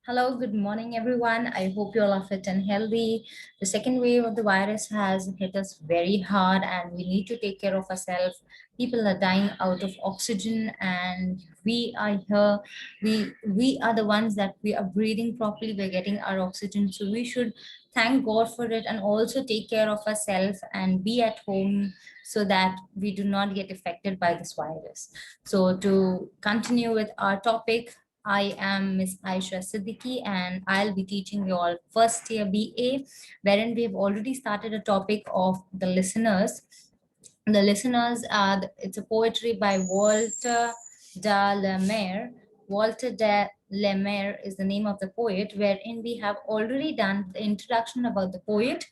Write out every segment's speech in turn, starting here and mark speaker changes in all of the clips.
Speaker 1: Hello, good morning, everyone. I hope you all are fit and healthy. The second wave of the virus has hit us very hard, and we need to take care of ourselves. People are dying out of oxygen, and we are here. We are the ones that we are breathing properly. We're getting our oxygen, so we should thank God for it, and also take care of ourselves and be at home so that we do not get affected by this virus. So, to continue with our topic, I am Miss Aisha Siddiqui, and I'll be teaching you all first year BA, wherein we've already started a topic of the listeners. The listeners are, it's a poetry by Walter de la Mare. Walter de la Mare is the name of the poet, wherein we have already done the introduction about the poet.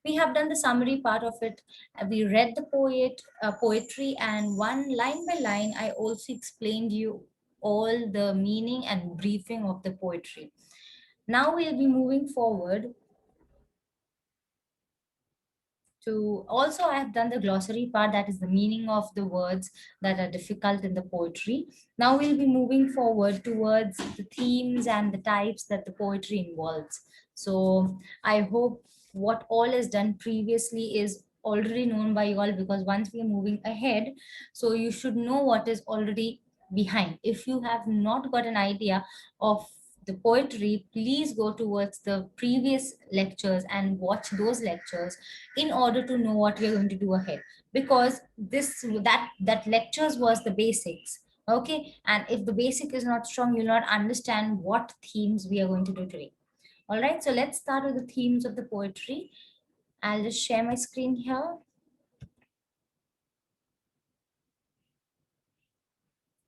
Speaker 1: We have done the summary part of it. We read the poetry, and one line by line, I also explained you all the meaning and briefing of the poetry. Now we'll be moving forward to, also I have done the glossary part, that is the meaning of the words that are difficult in the poetry. Now we'll be moving forward towards the themes and the types that the poetry involves. So I hope what all is done previously is already known by you all, because once we are moving ahead, so you should know what is already behind. If you have not got an idea of the poetry, please go towards the previous lectures and watch those lectures in order to know what we're going to do ahead, because that lectures was the basics. Okay, and if the basic is not strong, you'll not understand what themes we are going to do today. All right, so let's start with the themes of the poetry. I'll just share my screen here.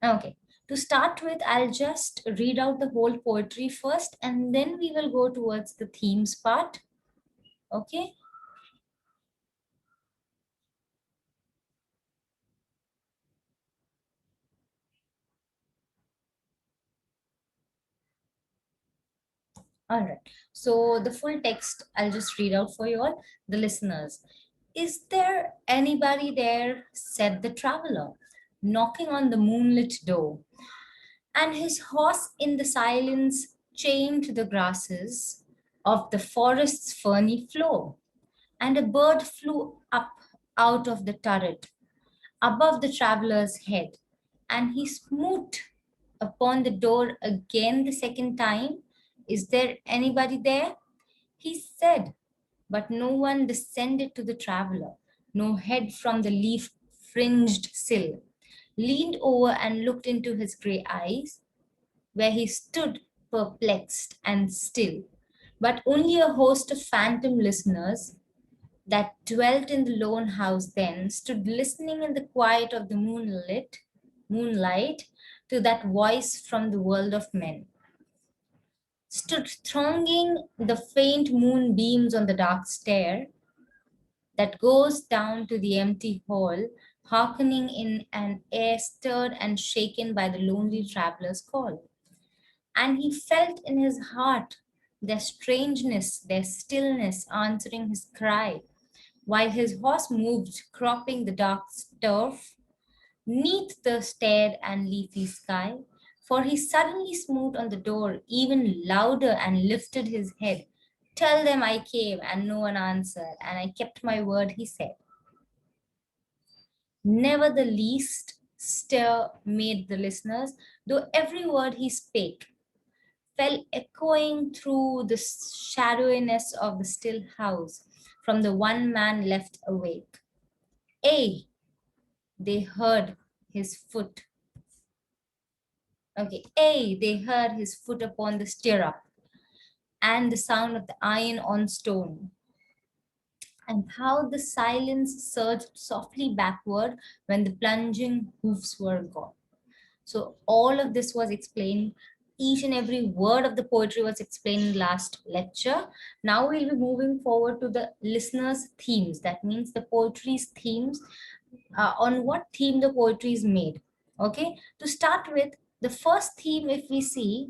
Speaker 1: Okay, to start with, I'll just read out the whole poetry first, and then we will go towards the themes part. Okay. All right. So the full text I'll just read out for you all, the listeners. Is there anybody there? Said the traveler, knocking on the moonlit door. And his horse in the silence chained to the grasses of the forest's ferny floor. And a bird flew up out of the turret above the traveler's head. And he smote upon the door again the second time. Is there anybody there? He said, but no one descended to the traveler. No head from the leaf fringed sill leaned over and looked into his grey eyes, where he stood perplexed and still. But only a host of phantom listeners that dwelt in the lone house then stood listening in the quiet of the moonlight to that voice from the world of men, stood thronging the faint moonbeams on the dark stair that goes down to the empty hall, hearkening in an air stirred and shaken by the lonely traveler's call. And he felt in his heart their strangeness, their stillness answering his cry, while his horse moved, cropping the dark turf neath the stared and leafy sky. For he suddenly smote on the door even louder and lifted his head. Tell them I came, and no one answered, and I kept my word, he said. Never the least stir made the listeners, though every word he spake fell echoing through the shadowiness of the still house from the one man left awake. Ay, they heard his foot. Okay, ay, they heard his foot upon the stirrup and the sound of the iron on stone, and how the silence surged softly backward when the plunging hoofs were gone. So all of this was explained. Each and every word of the poetry was explained in last lecture. Now we'll be moving forward to the listeners' themes. That means the poetry's themes, on what theme the poetry is made. Okay. To start with, the first theme, if we see,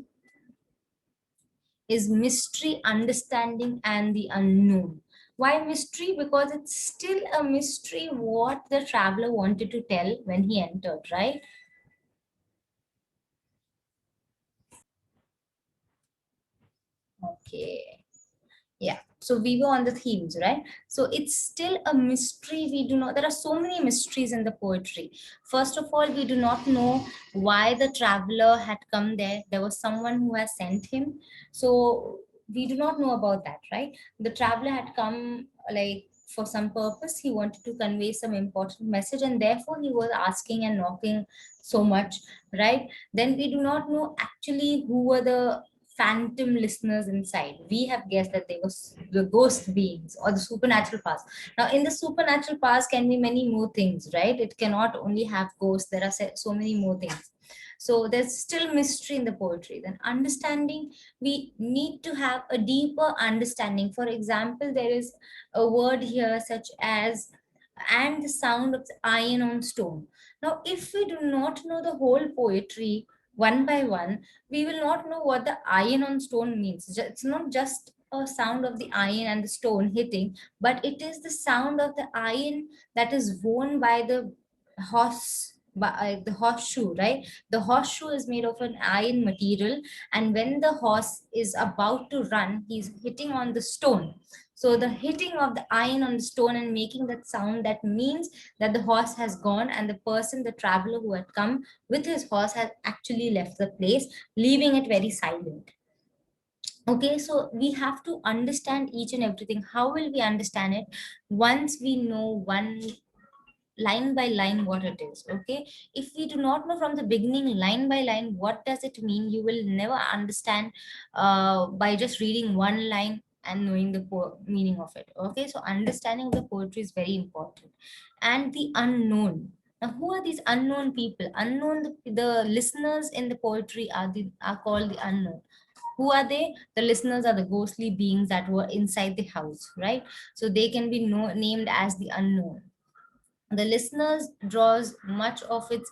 Speaker 1: is mystery, understanding, and the unknown. Why mystery? Because it's still a mystery what the traveler wanted to tell when he entered, right? Okay. Yeah, so we were on the themes, right? So it's still a mystery. We do not, there are so many mysteries in the poetry. First of all, we do not know why the traveler had come there. There was someone who has sent him. So we do not know about that, right? The traveler had come like for some purpose. He wanted to convey some important message, and therefore he was asking and knocking so much, right? Then we do not know actually who were the phantom listeners inside. We have guessed that they were the ghost beings or the supernatural past. Now, in the supernatural past can be many more things, right? It cannot only have ghosts. There are so many more things. So there's still mystery in the poetry. Then understanding, we need to have a deeper understanding. For example, there is a word here such as and the sound of the iron on stone. Now, if we do not know the whole poetry one by one, we will not know what the iron on stone means. It's not just a sound of the iron and the stone hitting, but it is the sound of the iron that is worn by the horse, by the horseshoe, right? The horseshoe is made of an iron material, and when the horse is about to run, he's hitting on the stone. So the hitting of the iron on the stone and making that sound, that means that the horse has gone, and the person, the traveler who had come with his horse, has actually left the place, leaving it very silent. Okay, so we have to understand each and everything. How will we understand it? Once we know one line by line what it is. Okay, if we do not know from the beginning line by line what does it mean, you will never understand by just reading one line and knowing the meaning of it. Okay, so understanding of the poetry is very important. And the unknown. Now, who are these unknown people? Unknown, the listeners in the poetry are called the unknown. Who are they? The listeners are the ghostly beings that were inside the house, right? So they can be named as the unknown. The listeners draws much of its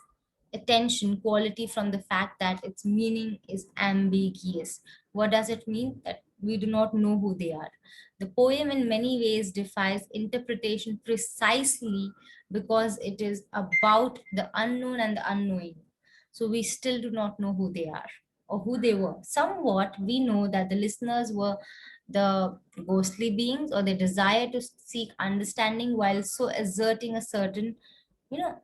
Speaker 1: attention quality from the fact that its meaning is ambiguous. What does it mean? That we do not know who they are. The poem in many ways defies interpretation precisely because it is about the unknown and the unknowing. So we still do not know who they are or who they were. Somewhat we know that the listeners were the ghostly beings, or they desire to seek understanding while so asserting a certain,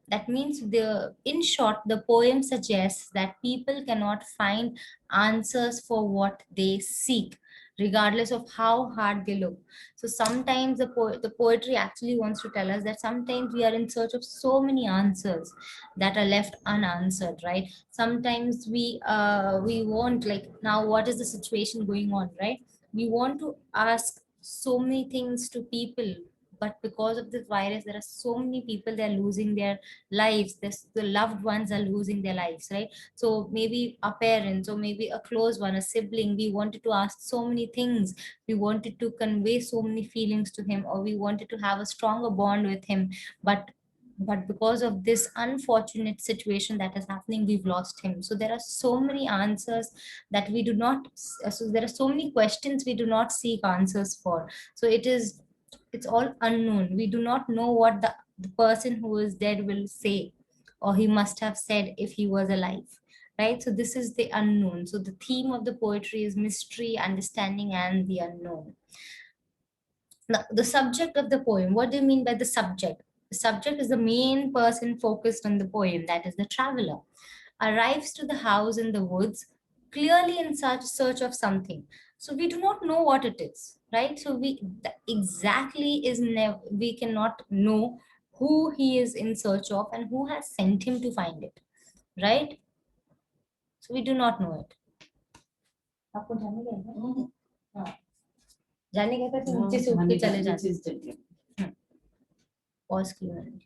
Speaker 1: that means, the in short, the poem suggests that people cannot find answers for what they seek, regardless of how hard they look. So sometimes the poetry actually wants to tell us that sometimes we are in search of so many answers that are left unanswered, right? Sometimes we want, like, now what is the situation going on, right? We want to ask so many things to people, but because of this virus, there are so many people, they're losing their lives. The loved ones are losing their lives, right? So maybe a parents, or maybe a close one, a sibling, we wanted to ask so many things. We wanted to convey so many feelings to him, or we wanted to have a stronger bond with him, but because of this unfortunate situation that is happening, we've lost him. So there are so many answers that we do not, so there are so many questions we do not seek answers for. So it's all unknown. We do not know what the person who is dead will say, or he must have said if he was alive, right? So this is the unknown. So the theme of the poetry is mystery, understanding, and the unknown. Now, the subject of the poem, what do you mean by the subject? The subject is the main person focused on the poem, that is the traveler, arrives to the house in the woods, clearly in such search of something. So we do not know what it is, right? So exactly is never, we cannot know who he is in search of and who has sent him to find it, right? So we do not know it. आपको जाने का है ना? हाँ, जाने का था तो नीचे से उठ के चले जाते। Pause किया मैंने।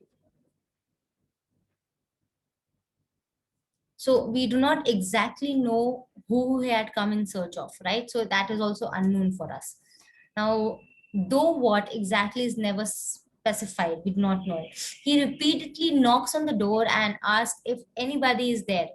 Speaker 1: So we do not exactly know who he had come in search of, right? So that is also unknown for us. Now, though what exactly is never specified, we do not know it. He repeatedly knocks on the door and asks if anybody is there.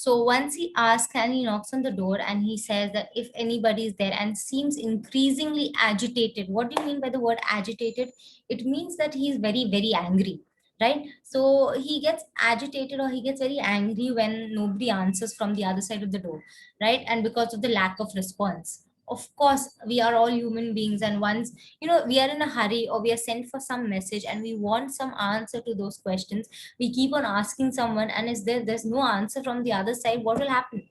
Speaker 1: So once he asks and he knocks on the door and he says that if anybody is there, and seems increasingly agitated. What do you mean by the word agitated? It means that he is very, very angry, right? So he gets agitated or he gets very angry when nobody answers from the other side of the door, right? And because of the lack of response. Of course, we are all human beings, and once we are in a hurry or we are sent for some message and we want some answer to those questions, we keep on asking someone, and there's no answer from the other side. What will happen?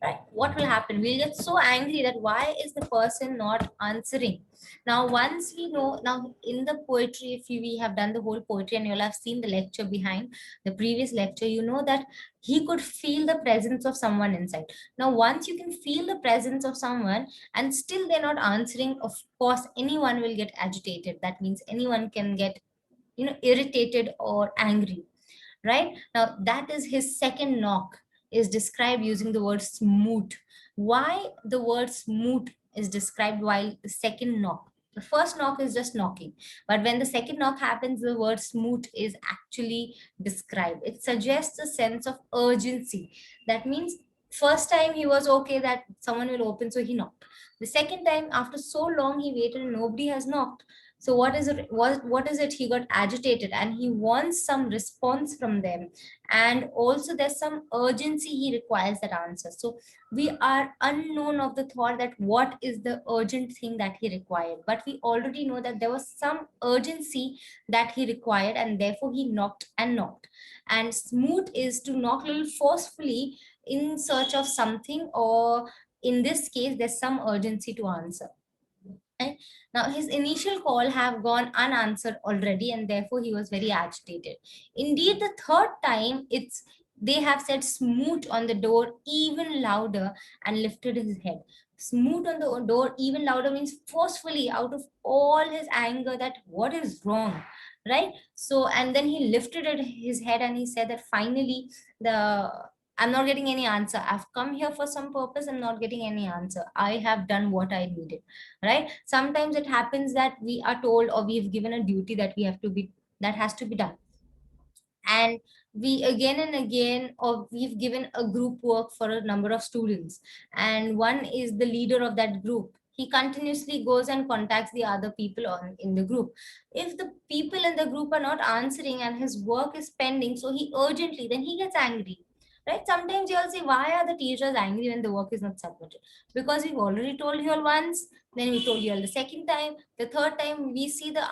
Speaker 1: Right, what will happen? We'll get so angry that why is the person not answering? Now once we know, now in the poetry, if we have done the whole poetry and you'll have seen the lecture behind the previous lecture, you know that he could feel the presence of someone inside. Now once you can feel the presence of someone and still they're not answering, of course anyone will get agitated. That means anyone can get irritated or angry, right? Now that is his second knock, is described using the word smoot. Why the word smoot is described while the second knock? The first knock is just knocking, but when the second knock happens, the word smoot is actually described. It suggests a sense of urgency. That means first time he was okay that someone will open, so he knocked. The second time, after so long he waited and nobody has knocked, so what is it? He got agitated and he wants some response from them. And also there's some urgency, he requires that answer. So we are unknown of the thought that what is the urgent thing that he required. But we already know that there was some urgency that he required, and therefore he knocked and knocked. And smoot is to knock a little forcefully in search of something, or in this case, there's some urgency to answer. Right? Now his initial call have gone unanswered already, and therefore he was very agitated. Indeed, the third time they have said smoot on the door even louder and lifted his head. Smoot on the door even louder means forcefully, out of all his anger, that what is wrong, right? So and then he lifted his head and he said that finally the I'm not getting any answer. I've come here for some purpose. I'm not getting any answer. I have done what I needed, right? Sometimes it happens that we are told or we've given a duty that has to be done, and we again and again, or we've given a group work for a number of students, and one is the leader of that group. He continuously goes and contacts the other people in the group. If the people in the group are not answering and his work is pending, so he urgently, then he gets angry, right? Sometimes you'll say, why are the teachers angry when the work is not submitted? Because we've already told you all once, then we told you all the second time, the third time we see the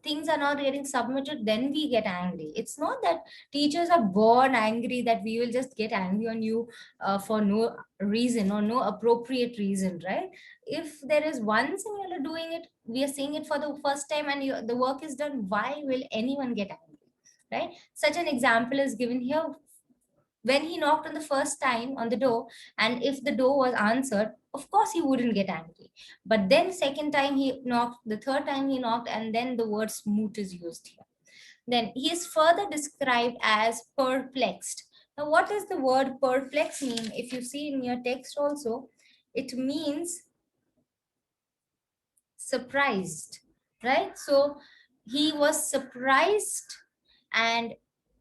Speaker 1: things are not getting submitted, then we get angry. It's not that teachers are born angry, that we will just get angry on you for no reason or no appropriate reason, right? If there is once and you're doing it, we are seeing it for the first time, and the work is done, why will anyone get angry, right? Such an example is given here. When he knocked on the first time on the door, and if the door was answered, of course he wouldn't get angry. But then second time he knocked, the third time he knocked, and then the word smoot is used here. Then he is further described as perplexed. Now what does the word perplex mean? If you see in your text also, it means surprised, right? So he was surprised and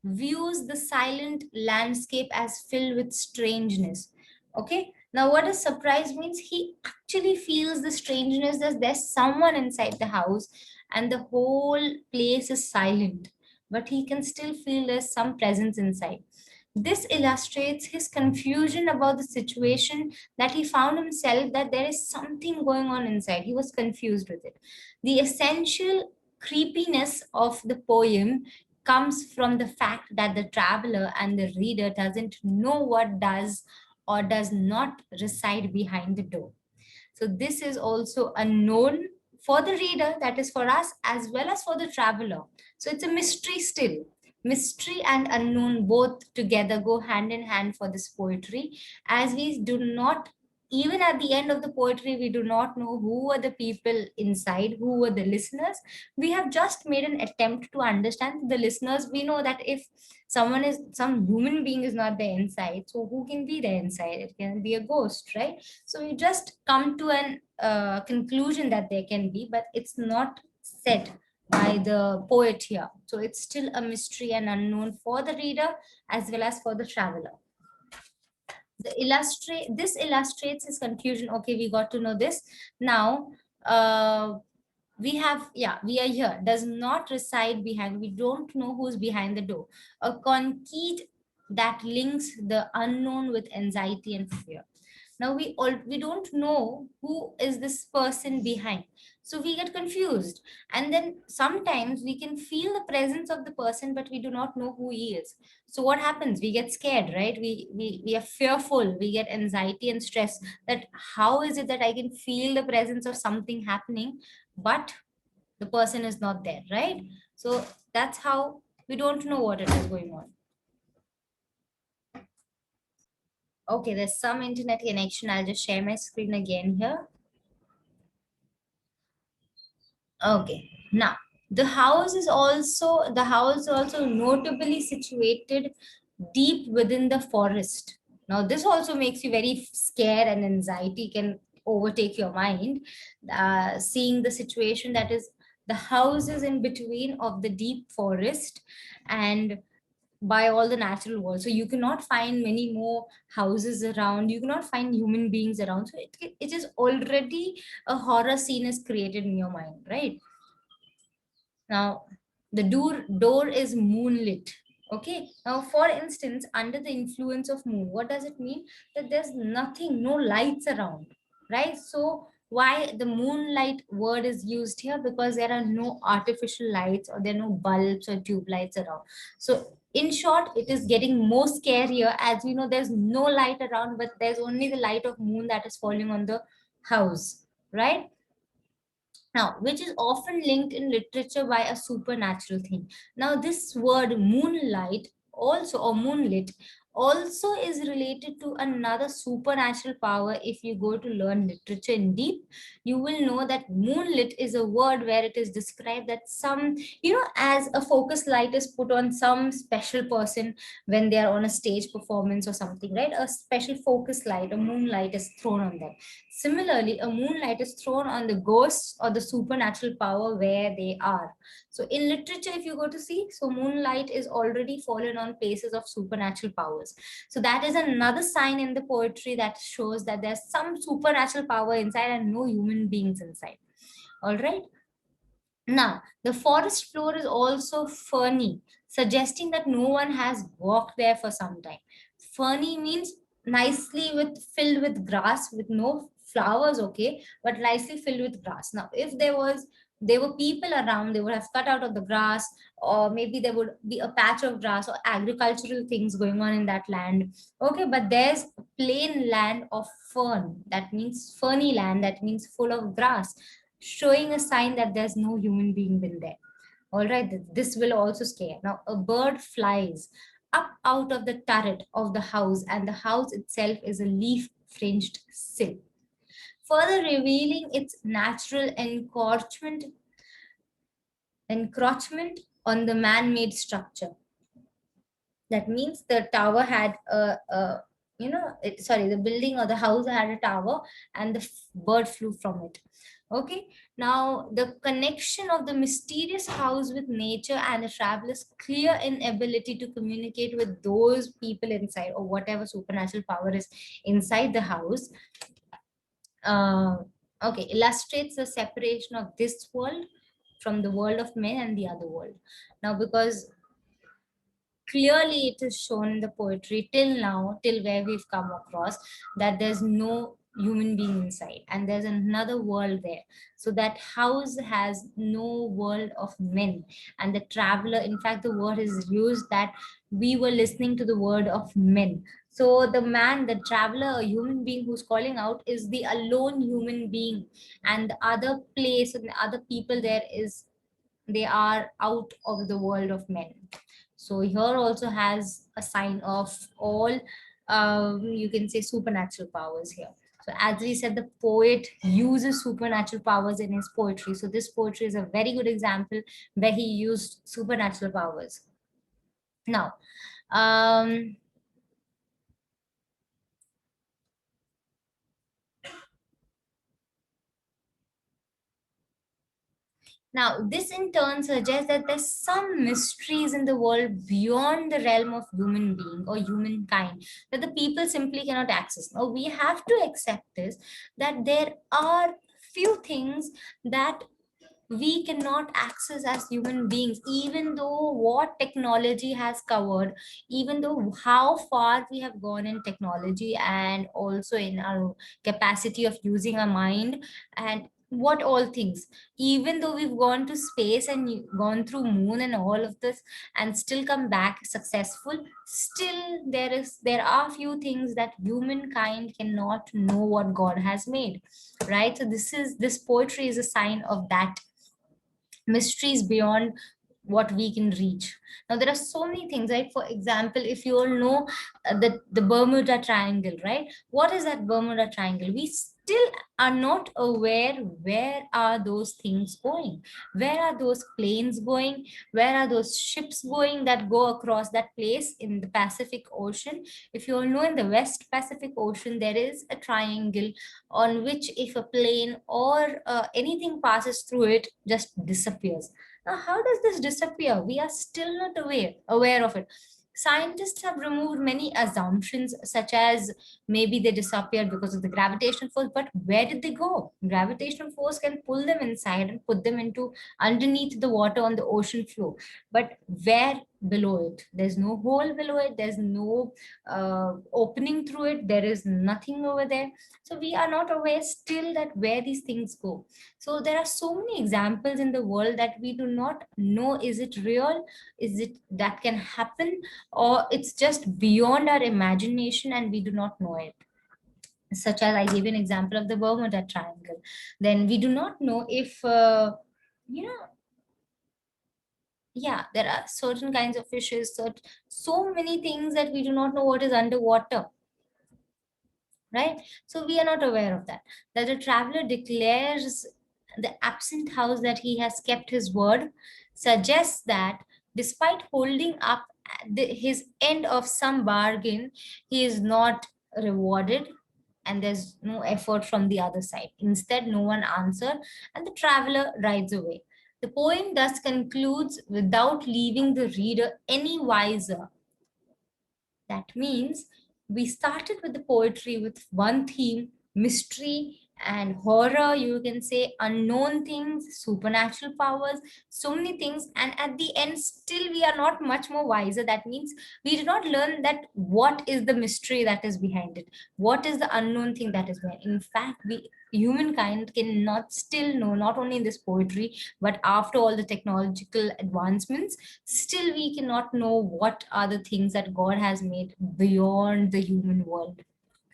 Speaker 1: views the silent landscape as filled with strangeness. Okay, now what does surprise means? He actually feels the strangeness that there's someone inside the house and the whole place is silent, but he can still feel there's some presence inside. This illustrates his confusion about the situation, that he found himself that there is something going on inside. He was confused with it. The essential creepiness of the poem comes from the fact that the traveler and the reader doesn't know what does or does not reside behind the door. So this is also unknown for the reader, that is for us, as well as for the traveler. So it's a mystery still. Mystery and unknown both together go hand in hand for this poetry, as we do not, even at the end of the poetry, we do not know who were the people inside, who were the listeners. We have just made an attempt to understand the listeners. We know that if some human being is not there inside, so who can be there inside? It can be a ghost, right? So you just come to an conclusion that there can be, but it's not said by the poet here. So it's still a mystery and unknown for the reader as well as for the traveler. This illustrates his confusion. Okay, we got to know this. Now, uh, we have, yeah, we are here, does not reside behind, we don't know who's behind the door. A conceit that links the unknown with anxiety and fear. Now we don't know who is this person behind, so we get confused. And then sometimes we can feel the presence of the person, but we do not know who he is. So what happens? We get scared, right? We are fearful, we get anxiety and stress, that how is it that I can feel the presence of something happening, but the person is not there, right? So that's how we don't know what it is going on. Okay, there's some internet connection. I'll just share my screen again here. Okay, now the house is also notably situated deep within the forest. Now this also makes you very scared, and anxiety can overtake your mind. Seeing the situation that is, the house is in between of the deep forest, and by all the natural world, so you cannot find many more houses around, you cannot find human beings around, so it is already a horror scene is created in your mind, right? Now, the door is moonlit. Okay. Now, for instance, under the influence of moon, what does it mean? That there's nothing, no lights around, right? So why the moonlight word is used here? Because there are no artificial lights, or there are no bulbs or tube lights around. So in short, it is getting more scarier, as we know there's no light around, but there's only the light of moon that is falling on the house, right? Now, which is often linked in literature by a supernatural thing. Now, this word moonlight also, or moonlit, also is related to another supernatural power. If you go to learn literature in deep, you will know that moonlit is a word where it is described that some, as a focus light is put on some special person when they are on a stage performance or something, right? A special focus light, a moonlight is thrown on them. Similarly, a moonlight is thrown on the ghosts or the supernatural power where they are. So, in literature, if you go to see, so moonlight is already fallen on places of supernatural powers. So, that is another sign in the poetry that shows that there's some supernatural power inside and no human beings inside. All right. Now, the forest floor is also ferny, suggesting that no one has walked there for some time. Ferny means nicely with filled with grass with no flowers, okay, but nicely filled with grass. Now, if there were people around, they would have cut out of the grass, or maybe there would be a patch of grass or agricultural things going on in that land. Okay, but there's plain land of fern. That means ferny land, that means full of grass, showing a sign that there's no human being been there. All right, this will also scare. Now, a bird flies up out of the turret of the house, and the house itself is a leaf fringed sill, further revealing its natural encroachment on the man-made structure. That means the tower had the building or the house had a tower, and the bird flew from it. Okay. Now, the connection of the mysterious house with nature and the traveler's clear inability to communicate with those people inside, or whatever supernatural power is inside the house, uh, okay, illustrates the separation of this world from the world of men and the other world. Now, because clearly it is shown in the poetry till now, till where we've come across, that there's no human being inside and there's another world there. So that house has no world of men, and the traveler, in fact the word is used that we were listening to the word of men. So the man, the traveler, a human being who's calling out, is the alone human being, and the other place and the other people there is, they are out of the world of men. So here also has a sign of all, you can say, supernatural powers here. So as we said, the poet uses supernatural powers in his poetry. So this poetry is a very good example where he used supernatural powers. Now, um, Now, this in turn suggests that there's some mysteries in the world beyond the realm of human being or humankind that the people simply cannot access. Now, we have to accept this, that there are few things that we cannot access as human beings, even though what technology has covered, even though how far we have gone in technology and also in our capacity of using our mind, and what all things, even though we've gone to space and gone through moon and all of this and still come back successful, still there are few things that humankind cannot know what God has made, right? So this poetry is a sign of that, mysteries beyond what we can reach. Now there are so many things, right? For example, if you all know the Bermuda Triangle, right? What is that Bermuda Triangle? We still are not aware where are those things going, where are those planes going, where are those ships going that go across that place in the Pacific Ocean. If you all know, in the West Pacific Ocean there is a triangle on which if a plane or anything passes through it, just disappears. Now how does this disappear? We are still not aware of it. Scientists have removed many assumptions, such as maybe they disappeared because of the gravitational force, but where did they go? Gravitational force can pull them inside and put them into underneath the water on the ocean floor, but where below it? There's no hole below it, there's no opening through it, there is nothing over there. So we are not aware still that where these things go. So there are so many examples in the world that we do not know, is it real, is it that can happen, or it's just beyond our imagination and we do not know it. Such as I gave an example of the Bermuda Triangle. Then we do not know if you know yeah, there are certain kinds of fishes, so many things that we do not know what is underwater, right? So we are not aware of that. That the traveler declares the absent house that he has kept his word, suggests that despite holding up his end of some bargain, he is not rewarded and there's no effort from the other side. Instead, no one answered and the traveler rides away. The poem thus concludes without leaving the reader any wiser. That means we started with the poetry with one theme, mystery and horror, you can say unknown things, supernatural powers, so many things. And at the end, still we are not much more wiser. That means we did not learn that what is the mystery that is behind it, what is the unknown thing that is behind. In fact, we humankind cannot still know, not only in this poetry, but after all the technological advancements, still we cannot know what are the things that God has made beyond the human world.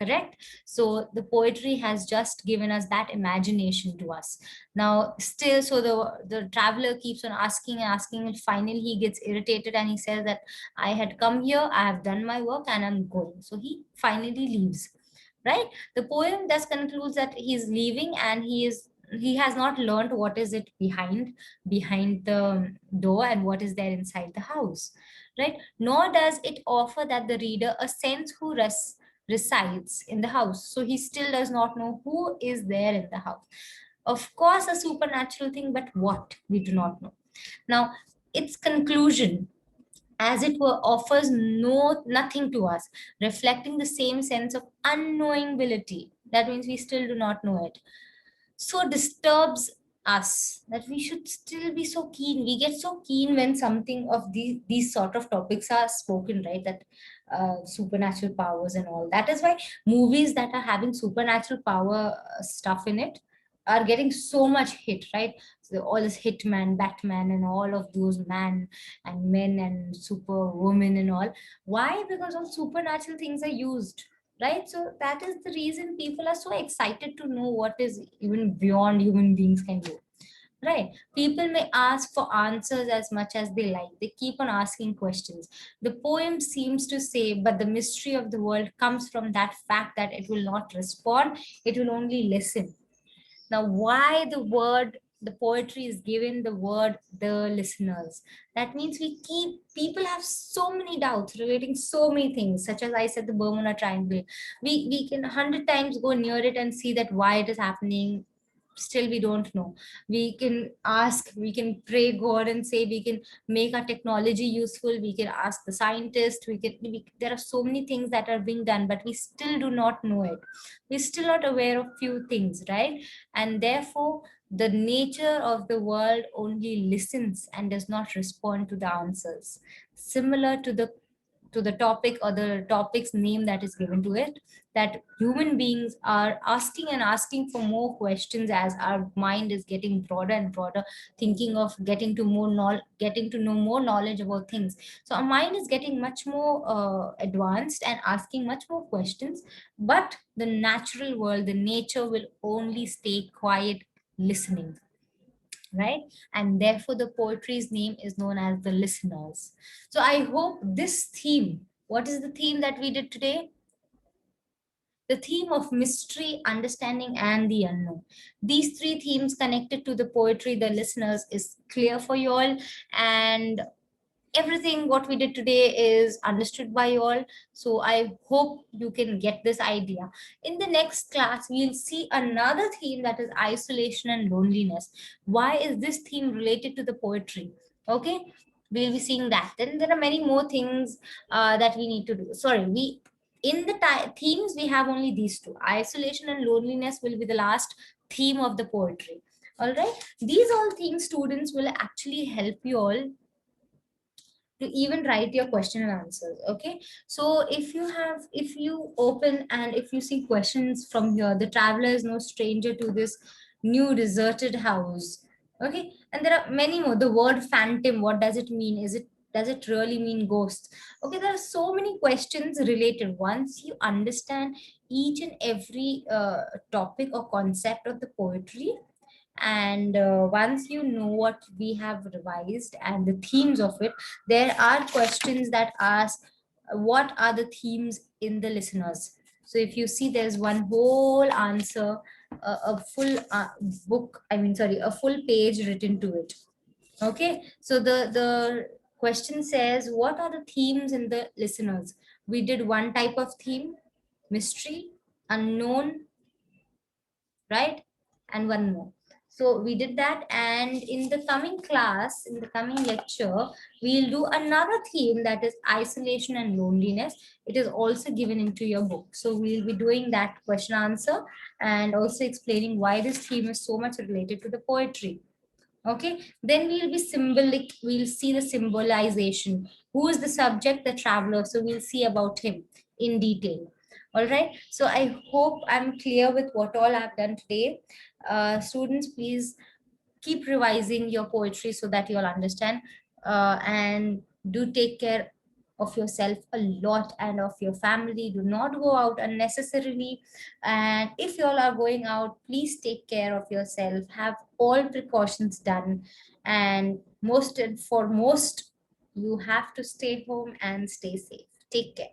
Speaker 1: Correct? So the poetry has just given us that imagination to us. Now still, so the traveler keeps on asking and asking, and finally he gets irritated and he says that I had come here, I have done my work and I'm going. So he finally leaves, right? The poem thus concludes that he's leaving and he has not learned what is it behind the door and what is there inside the house, right? Nor does it offer that the reader a sense who resides in the house. So he still does not know who is there in the house. Of course, a supernatural thing, but what, we do not know. Now, its conclusion, as it were, offers nothing to us, reflecting the same sense of unknowability. That means we still do not know it. So disturbs us that we should still be so keen. We get so keen when something of these sort of topics are spoken, right? That supernatural powers and all. That is why movies that are having supernatural power stuff in it are getting so much hit, right? So all this Hitman, Batman, and all of those man and men and superwoman and all. Why? Because of supernatural things are used, right? So that is the reason people are so excited to know what is even beyond human beings can do, right? People may ask for answers as much as they like, they keep on asking questions. The poem seems to say, but the mystery of the world comes from that fact that it will not respond, it will only listen. Now, why the poetry is given the word the listeners? That means people have so many doubts relating so many things, such as I said, the Bermuda Triangle. We can 100 times go near it and see that why it is happening, still we don't know. We can ask, we can pray God and say we can make our technology useful, we can ask the scientist, there are so many things that are being done, but we still do not know it. We're still not aware of few things, right? And therefore the nature of the world only listens and does not respond to the answers, similar to the topic or the topic's name that is given to it, that human beings are asking and asking for more questions as our mind is getting broader and broader, thinking of getting to know more knowledge about things. So our mind is getting much more advanced and asking much more questions, but the natural world, the nature will only stay quiet, listening, right? And therefore the poetry's name is known as the listeners. So I hope this theme, what is the theme that we did today? The theme of mystery, understanding, and the unknown. These three themes connected to the poetry, the listeners, is clear for you all. And everything what we did today is understood by you all. So I hope you can get this idea. In the next class, we'll see another theme, that is isolation and loneliness. Why is this theme related to the poetry? Okay, we'll be seeing that. Then there are many more things that we need to do. Sorry, we in the themes we have only these two. Isolation and loneliness will be the last theme of the poetry. All right, these all things students will actually help you all to even write your question and answers. Okay, so if you open and if you see questions from here, the traveler is no stranger to this new deserted house. Okay, and there are many more. The word phantom, what does it mean? Does it really mean ghosts? Okay, there are so many questions related. Once you understand each and every topic or concept of the poetry, and once you know what we have revised and the themes of it, there are questions that ask what are the themes in the listeners. So if you see, there's one whole answer, a full book, I mean, sorry, a full page written to it. Okay, so the question says, what are the themes in the listeners? We did one type of theme, mystery, unknown, right? And one more. So we did that, and in the coming class, in the coming lecture, we'll do another theme, that is isolation and loneliness. It is also given into your book. So we'll be doing that question answer and also explaining why this theme is so much related to the poetry. Okay, then we'll be symbolic, we'll see the symbolization. Who is the subject? The traveler. So we'll see about him in detail. All right, so I hope I'm clear with what all I've done today. Students, please keep revising your poetry so that you'll understand, and do take care of yourself a lot and of your family. Do not go out unnecessarily, and if you all are going out, please take care of yourself, have all precautions done, and most and foremost, you have to stay home and stay safe. Take care.